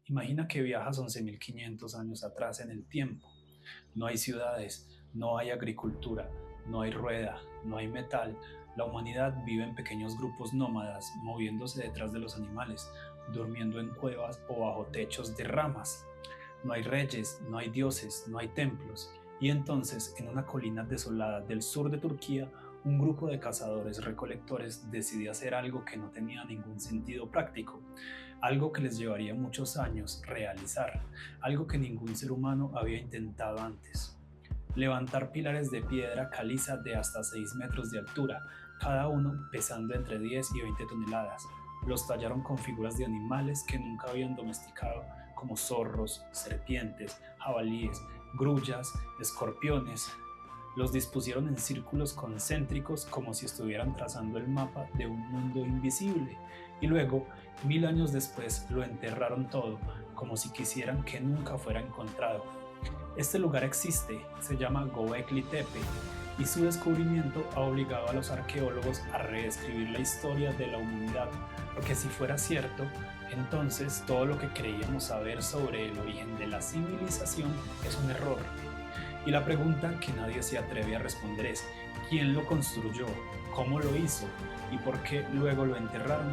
Imagina que viajas 11.500 años atrás en el tiempo. No hay ciudades, no hay agricultura, no hay rueda, no hay metal. La humanidad vive en pequeños grupos nómadas, moviéndose detrás de los animales, durmiendo en cuevas o bajo techos de ramas. No hay reyes, no hay dioses, no hay templos. Y entonces, en una colina desolada del sur de Turquía, un grupo de cazadores recolectores decidió hacer algo que no tenía ningún sentido práctico, algo que les llevaría muchos años realizar, algo que ningún ser humano había intentado antes. Levantar pilares de piedra caliza de hasta 6 metros de altura, cada uno pesando entre 10 y 20 toneladas. Los tallaron con figuras de animales que nunca habían domesticado, como zorros, serpientes, jabalíes, grullas, escorpiones. Los dispusieron en círculos concéntricos como si estuvieran trazando el mapa de un mundo invisible. Y luego, 1000 años después, lo enterraron todo, como si quisieran que nunca fuera encontrado. Este lugar existe, se llama Göbekli Tepe, y su descubrimiento ha obligado a los arqueólogos a reescribir la historia de la humanidad, porque si fuera cierto, entonces todo lo que creíamos saber sobre el origen de la civilización es un error. Y la pregunta que nadie se atreve a responder es: ¿quién lo construyó? ¿Cómo lo hizo? ¿Y por qué luego lo enterraron?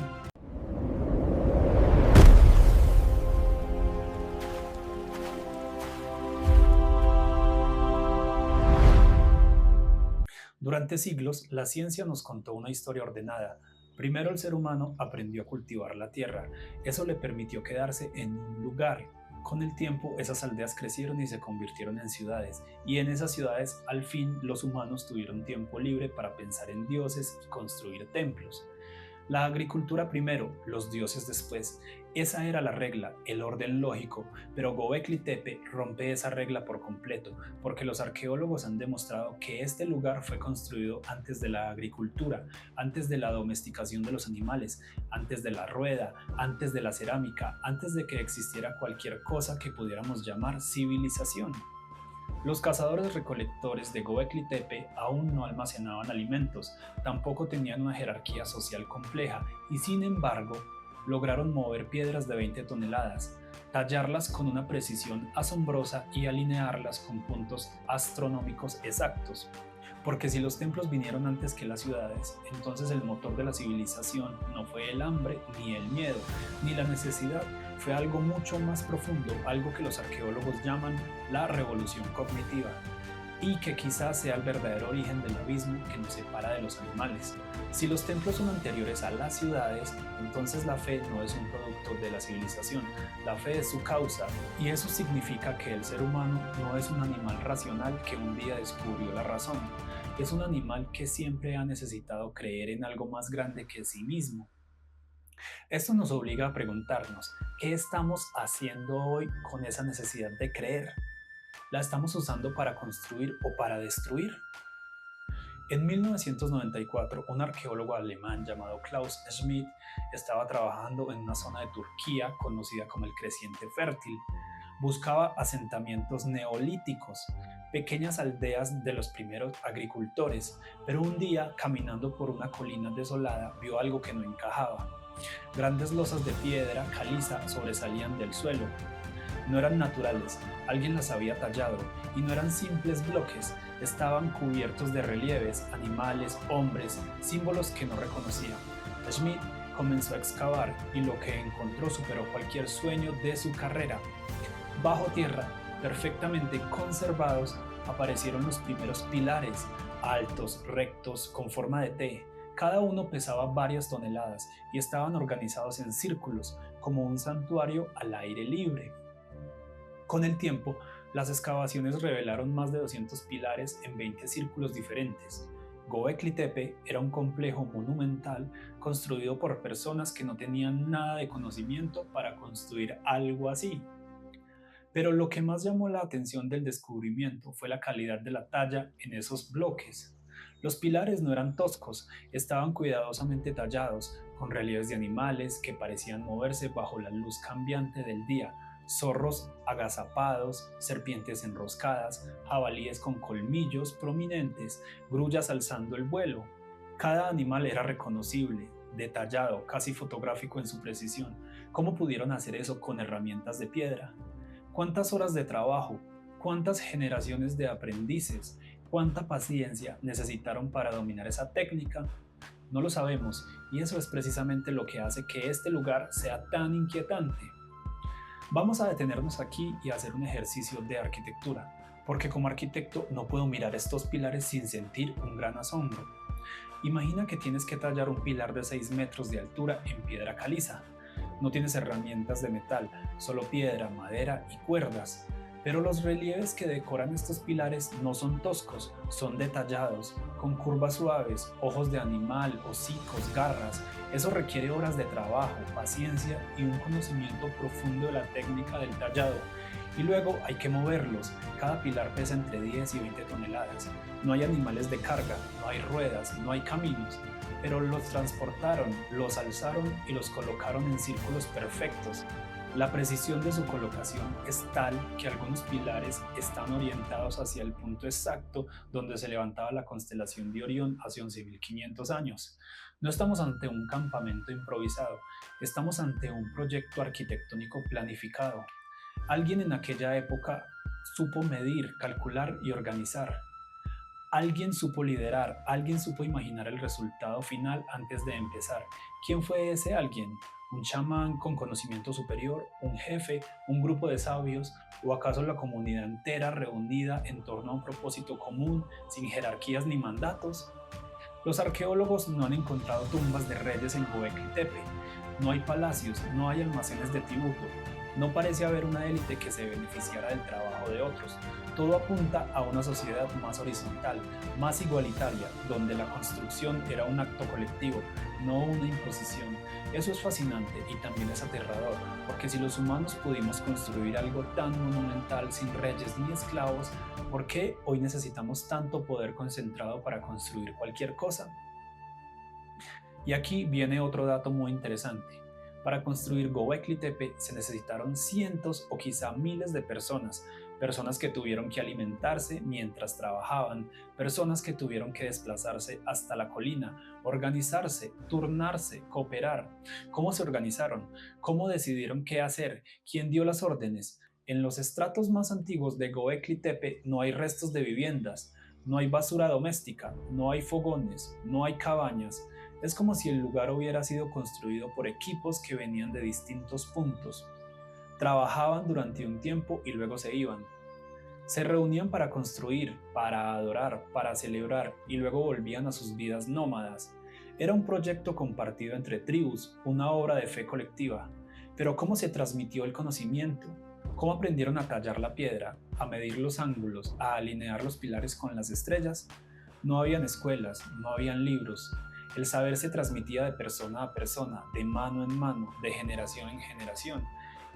Durante siglos, la ciencia nos contó una historia ordenada. Primero el ser humano aprendió a cultivar la tierra. Eso le permitió quedarse en un lugar. Con el tiempo, esas aldeas crecieron y se convirtieron en ciudades. Y en esas ciudades, al fin, los humanos tuvieron tiempo libre para pensar en dioses y construir templos. La agricultura primero, los dioses después. Esa era la regla, el orden lógico, pero Göbekli Tepe rompe esa regla por completo, porque los arqueólogos han demostrado que este lugar fue construido antes de la agricultura, antes de la domesticación de los animales, antes de la rueda, antes de la cerámica, antes de que existiera cualquier cosa que pudiéramos llamar civilización. Los cazadores-recolectores de Göbekli Tepe aún no almacenaban alimentos, tampoco tenían una jerarquía social compleja y, sin embargo, lograron mover piedras de 20 toneladas, tallarlas con una precisión asombrosa y alinearlas con puntos astronómicos exactos. Porque si los templos vinieron antes que las ciudades, entonces el motor de la civilización no fue el hambre, ni el miedo, ni la necesidad, fue algo mucho más profundo, algo que los arqueólogos llaman la revolución cognitiva, y que quizás sea el verdadero origen del abismo que nos separa de los animales. Si los templos son anteriores a las ciudades, entonces la fe no es un producto de la civilización, la fe es su causa, y eso significa que el ser humano no es un animal racional que un día descubrió la razón, es un animal que siempre ha necesitado creer en algo más grande que sí mismo. Esto nos obliga a preguntarnos: ¿qué estamos haciendo hoy con esa necesidad de creer? ¿La estamos usando para construir o para destruir? En 1994, un arqueólogo alemán llamado Klaus Schmidt estaba trabajando en una zona de Turquía conocida como el Creciente Fértil. Buscaba asentamientos neolíticos, pequeñas aldeas de los primeros agricultores, pero un día, caminando por una colina desolada, vio algo que no encajaba. Grandes losas de piedra caliza sobresalían del suelo. No eran naturales, alguien las había tallado, y no eran simples bloques, estaban cubiertos de relieves, animales, hombres, símbolos que no reconocía. Schmidt comenzó a excavar y lo que encontró superó cualquier sueño de su carrera. Bajo tierra, perfectamente conservados, aparecieron los primeros pilares, altos, rectos, con forma de T. Cada uno pesaba varias toneladas y estaban organizados en círculos, como un santuario al aire libre. Con el tiempo, las excavaciones revelaron más de 200 pilares en 20 círculos diferentes. Göbekli Tepe era un complejo monumental construido por personas que no tenían nada de conocimiento para construir algo así. Pero lo que más llamó la atención del descubrimiento fue la calidad de la talla en esos bloques. Los pilares no eran toscos, estaban cuidadosamente tallados, con relieves de animales que parecían moverse bajo la luz cambiante del día: zorros agazapados, serpientes enroscadas, jabalíes con colmillos prominentes, grullas alzando el vuelo. Cada animal era reconocible, detallado, casi fotográfico en su precisión, ¿Cómo pudieron hacer eso con herramientas de piedra? ¿Cuántas horas de trabajo? ¿Cuántas generaciones de aprendices? ¿Cuánta paciencia necesitaron para dominar esa técnica? No lo sabemos, y eso es precisamente lo que hace que este lugar sea tan inquietante. Vamos a detenernos aquí y hacer un ejercicio de arquitectura, porque como arquitecto no puedo mirar estos pilares sin sentir un gran asombro. Imagina que tienes que tallar un pilar de 6 metros de altura en piedra caliza. No tienes herramientas de metal, solo piedra, madera y cuerdas. Pero los relieves que decoran estos pilares no son toscos, son detallados, con curvas suaves, ojos de animal, hocicos, garras. Eso requiere horas de trabajo, paciencia y un conocimiento profundo de la técnica del tallado. Y luego hay que moverlos. Cada pilar pesa entre 10 y 20 toneladas. No hay animales de carga, no hay ruedas, no hay caminos. Pero los transportaron, los alzaron y los colocaron en círculos perfectos. La precisión de su colocación es tal que algunos pilares están orientados hacia el punto exacto donde se levantaba la constelación de Orión hace 11.500 años. No estamos ante un campamento improvisado, estamos ante un proyecto arquitectónico planificado. Alguien en aquella época supo medir, calcular y organizar. Alguien supo liderar, alguien supo imaginar el resultado final antes de empezar. ¿Quién fue ese alguien? ¿Un chamán con conocimiento superior? ¿Un jefe? ¿Un grupo de sabios? ¿O acaso la comunidad entera reunida en torno a un propósito común, sin jerarquías ni mandatos? Los arqueólogos no han encontrado tumbas de reyes en Göbekli Tepe. No hay palacios, no hay almacenes de tributo. No parece haber una élite que se beneficiara del trabajo de otros. Todo apunta a una sociedad más horizontal, más igualitaria, donde la construcción era un acto colectivo, no una imposición. Eso es fascinante y también es aterrador, porque si los humanos pudimos construir algo tan monumental sin reyes ni esclavos, ¿por qué hoy necesitamos tanto poder concentrado para construir cualquier cosa? Y aquí viene otro dato muy interesante. Para construir Göbekli Tepe se necesitaron cientos o quizá miles de personas que tuvieron que alimentarse mientras trabajaban, personas que tuvieron que desplazarse hasta la colina, organizarse, turnarse, cooperar. ¿Cómo se organizaron? ¿Cómo decidieron qué hacer? ¿Quién dio las órdenes? En los estratos más antiguos de Göbekli Tepe no hay restos de viviendas, no hay basura doméstica, no hay fogones, no hay cabañas. Es como si el lugar hubiera sido construido por equipos que venían de distintos puntos. Trabajaban durante un tiempo y luego se iban. Se reunían para construir, para adorar, para celebrar y luego volvían a sus vidas nómadas. Era un proyecto compartido entre tribus, una obra de fe colectiva. Pero ¿cómo se transmitió el conocimiento? ¿Cómo aprendieron a tallar la piedra, a medir los ángulos, a alinear los pilares con las estrellas? No habían escuelas, no habían libros. El saber se transmitía de persona a persona, de mano en mano, de generación en generación.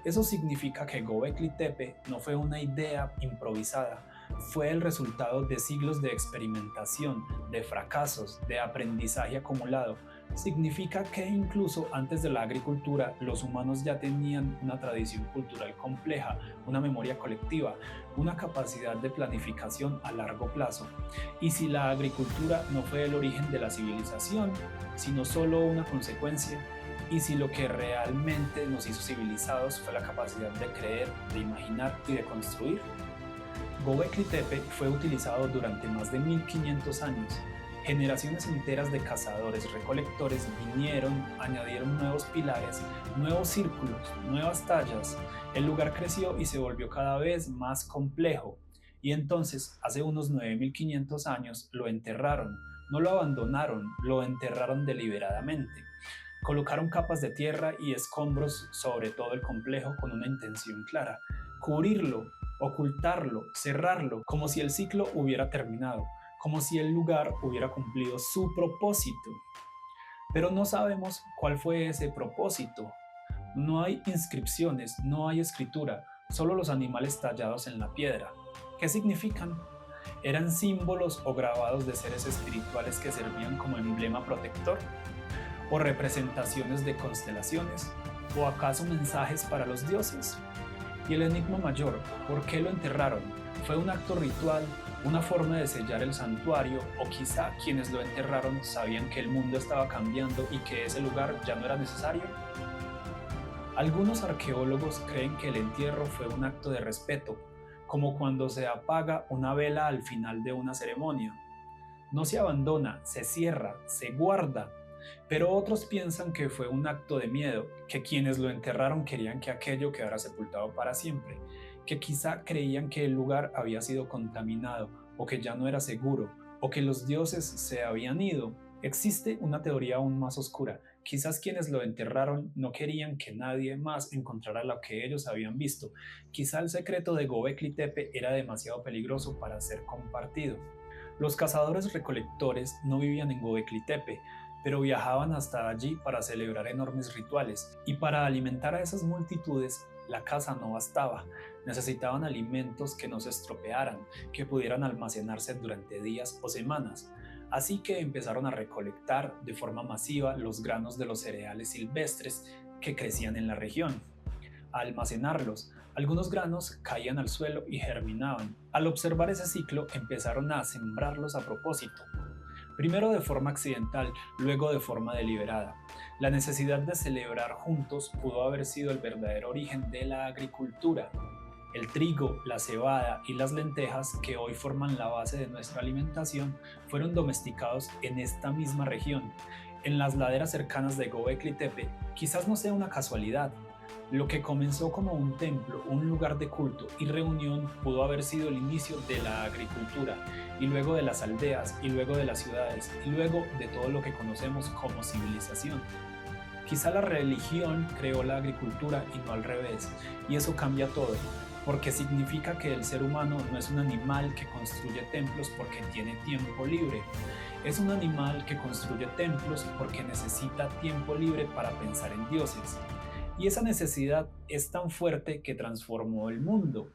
Eso significa que Göbekli Tepe no fue una idea improvisada, fue el resultado de siglos de experimentación, de fracasos, de aprendizaje acumulado. Significa que incluso antes de la agricultura, los humanos ya tenían una tradición cultural compleja, una memoria colectiva, una capacidad de planificación a largo plazo. Y si la agricultura no fue el origen de la civilización, sino solo una consecuencia, y si lo que realmente nos hizo civilizados fue la capacidad de creer, de imaginar y de construir. Göbekli Tepe fue utilizado durante más de 1500 años. Generaciones enteras de cazadores-recolectores vinieron, añadieron nuevos pilares, nuevos círculos, nuevas tallas. El lugar creció y se volvió cada vez más complejo. Y entonces, hace unos 9500 años, lo enterraron. No lo abandonaron, lo enterraron deliberadamente. Colocaron capas de tierra y escombros sobre todo el complejo con una intención clara: cubrirlo, ocultarlo, cerrarlo, como si el ciclo hubiera terminado, como si el lugar hubiera cumplido su propósito. Pero no sabemos cuál fue ese propósito. No hay inscripciones, no hay escritura, solo los animales tallados en la piedra. ¿Qué significan? ¿Eran símbolos o grabados de seres espirituales que servían como emblema protector? ¿O representaciones de constelaciones? ¿O acaso mensajes para los dioses? Y el enigma mayor, ¿por qué lo enterraron? ¿Fue un acto ritual, una forma de sellar el santuario, o quizá quienes lo enterraron sabían que el mundo estaba cambiando y que ese lugar ya no era necesario? Algunos arqueólogos creen que el entierro fue un acto de respeto, como cuando se apaga una vela al final de una ceremonia. No se abandona, se cierra, se guarda, pero otros piensan que fue un acto de miedo, que quienes lo enterraron querían que aquello quedara sepultado para siempre, que quizá creían que el lugar había sido contaminado o que ya no era seguro, o que los dioses se habían ido. Existe una teoría aún más oscura. Quizás quienes lo enterraron no querían que nadie más encontrara lo que ellos habían visto. Quizá el secreto de Gobekli Tepe era demasiado peligroso para ser compartido. Los cazadores recolectores no vivían en Gobekli Tepe, pero viajaban hasta allí para celebrar enormes rituales, y para alimentar a esas multitudes la caza no bastaba. Necesitaban alimentos que no se estropearan, que pudieran almacenarse durante días o semanas. Así que empezaron a recolectar de forma masiva los granos de los cereales silvestres que crecían en la región. A almacenarlos, algunos granos caían al suelo y germinaban. Al observar ese ciclo, empezaron a sembrarlos a propósito, primero de forma accidental, luego de forma deliberada. La necesidad de celebrar juntos pudo haber sido el verdadero origen de la agricultura. El trigo, la cebada y las lentejas, que hoy forman la base de nuestra alimentación, fueron domesticados en esta misma región, en las laderas cercanas de Gobekli Tepe. Quizás no sea una casualidad. Lo que comenzó como un templo, un lugar de culto y reunión pudo haber sido el inicio de la agricultura, y luego de las aldeas, y luego de las ciudades, y luego de todo lo que conocemos como civilización. Quizá la religión creó la agricultura y no al revés, y eso cambia todo, porque significa que el ser humano no es un animal que construye templos porque tiene tiempo libre. Es un animal que construye templos porque necesita tiempo libre para pensar en dioses. Y esa necesidad es tan fuerte que transformó el mundo.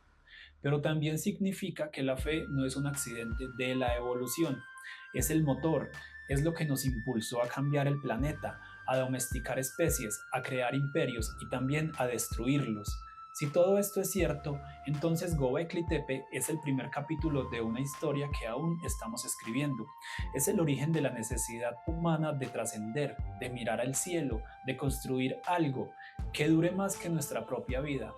Pero también significa que la fe no es un accidente de la evolución, es el motor, es lo que nos impulsó a cambiar el planeta, a domesticar especies, a crear imperios y también a destruirlos. Si todo esto es cierto, entonces Gobekli Tepe es el primer capítulo de una historia que aún estamos escribiendo. Es el origen de la necesidad humana de trascender, de mirar al cielo, de construir algo que dure más que nuestra propia vida.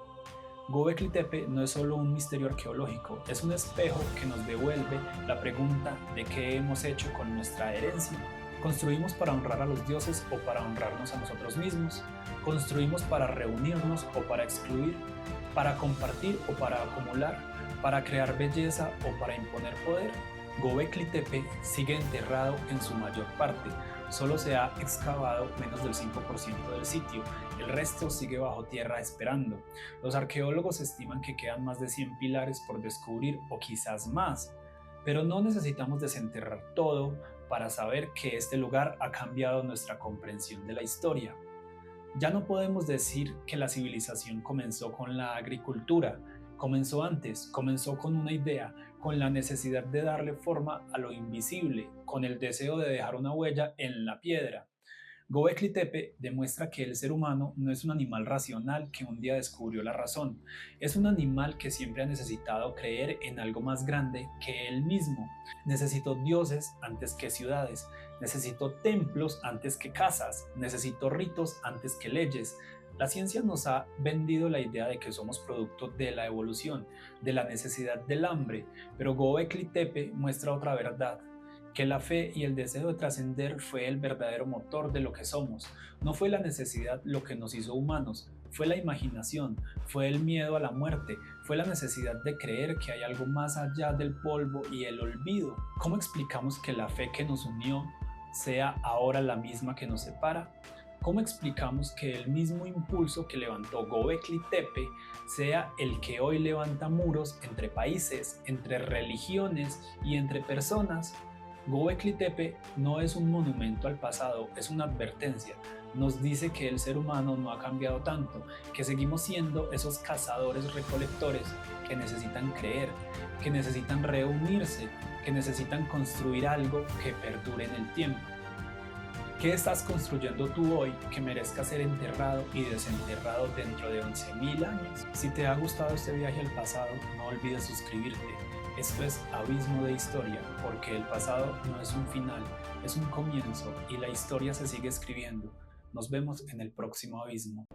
Gobekli Tepe no es solo un misterio arqueológico, es un espejo que nos devuelve la pregunta de qué hemos hecho con nuestra herencia. ¿Construimos para honrar a los dioses o para honrarnos a nosotros mismos? ¿Construimos para reunirnos o para excluir? ¿Para compartir o para acumular? ¿Para crear belleza o para imponer poder? Gobekli Tepe sigue enterrado en su mayor parte. Solo se ha excavado menos del 5% del sitio, el resto sigue bajo tierra esperando. Los arqueólogos estiman que quedan más de 100 pilares por descubrir o quizás más, pero no necesitamos desenterrar todo para saber que este lugar ha cambiado nuestra comprensión de la historia. Ya no podemos decir que la civilización comenzó con la agricultura, comenzó antes, comenzó con una idea, con la necesidad de darle forma a lo invisible, con el deseo de dejar una huella en la piedra. Gobekli Tepe demuestra que el ser humano no es un animal racional que un día descubrió la razón, es un animal que siempre ha necesitado creer en algo más grande que él mismo. Necesitó dioses antes que ciudades, necesitó templos antes que casas, necesitó ritos antes que leyes. La ciencia nos ha vendido la idea de que somos producto de la evolución, de la necesidad del hambre, pero Gobekli Tepe muestra otra verdad, que la fe y el deseo de trascender fue el verdadero motor de lo que somos. No fue la necesidad lo que nos hizo humanos, fue la imaginación, fue el miedo a la muerte, fue la necesidad de creer que hay algo más allá del polvo y el olvido. ¿Cómo explicamos que la fe que nos unió sea ahora la misma que nos separa? ¿Cómo explicamos que el mismo impulso que levantó Gobekli Tepe sea el que hoy levanta muros entre países, entre religiones y entre personas? Gobekli Tepe no es un monumento al pasado, es una advertencia. Nos dice que el ser humano no ha cambiado tanto, que seguimos siendo esos cazadores recolectores que necesitan creer, que necesitan reunirse, que necesitan construir algo que perdure en el tiempo. ¿Qué estás construyendo tú hoy que merezca ser enterrado y desenterrado dentro de 11.000 años? Si te ha gustado este viaje al pasado, no olvides suscribirte. Esto es Abismo de Historia, porque el pasado no es un final, es un comienzo y la historia se sigue escribiendo. Nos vemos en el próximo abismo.